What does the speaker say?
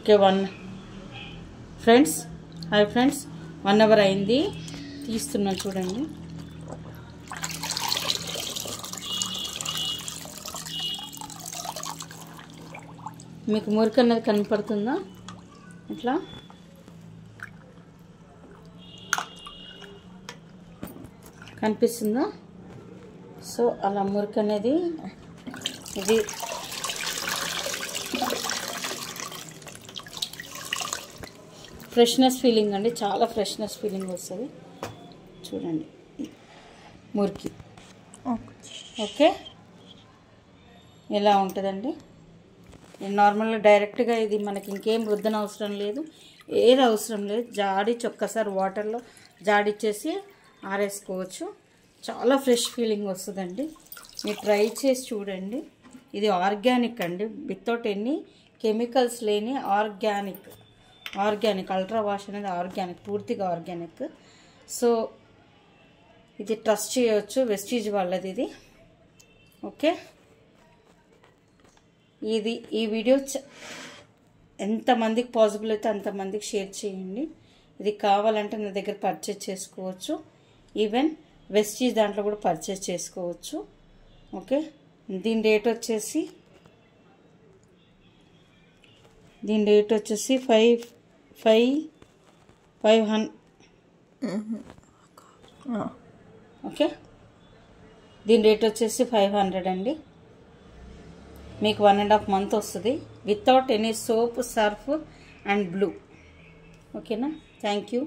Okay 1 friends, hi friends, 1 hour అయింది, తీస్తున్నా చూడండి. మీకు మురికి అన్నది కనపడుతుందా? ఇట్లా కనిపిస్తుందా? సో అలా మురికి అనేది ఇది ఫ్రెష్నెస్ ఫీలింగ్ అండి, చాలా ఫ్రెష్నెస్ ఫీలింగ్ వస్తుంది. చూడండి మురికి. ఓకే, ఎలా ఉంటుందండి? నార్మల్గా డైరెక్ట్గా ఇది మనకి ఇంకేం రుద్దన అవసరం లేదు, ఏది అవసరం లేదు. జాడిచ్చి ఒక్కసారి వాటర్లో జాడిచ్చేసి ఆరేసుకోవచ్చు. చాలా ఫ్రెష్ ఫీలింగ్ వస్తుందండి. మీరు ట్రై చేసి చూడండి. ఇది ఆర్గానిక్ అండి, వితౌట్ ఎనీ కెమికల్స్ లేని ఆర్గానిక్ అల్ట్రా వాష్ అనేది ఆర్గానిక్, పూర్తిగా ఆర్గానిక్. సో ఇది ట్రస్ట్ చేయవచ్చు, వెస్టీజ్ వాళ్ళది ఇది. ఓకే, ఈ వీడియో ఎంతమందికి పాసిబుల్ అయితే అంతమందికి షేర్ చేయండి. ఇది కావాలంటే నా దగ్గర పర్చేజ్ చేసుకోవచ్చు, ఈవెన్ వెస్టీజ్ దాంట్లో కూడా పర్చేజ్ చేసుకోవచ్చు. ఓకే, దీని రేట్ వచ్చేసి 500. ఓకే, దీని రేట్ వచ్చేసి 500 అండి. మీకు 1.5 month వస్తుంది, without any soap, Surf and blue. ఓకేనా? Thank you.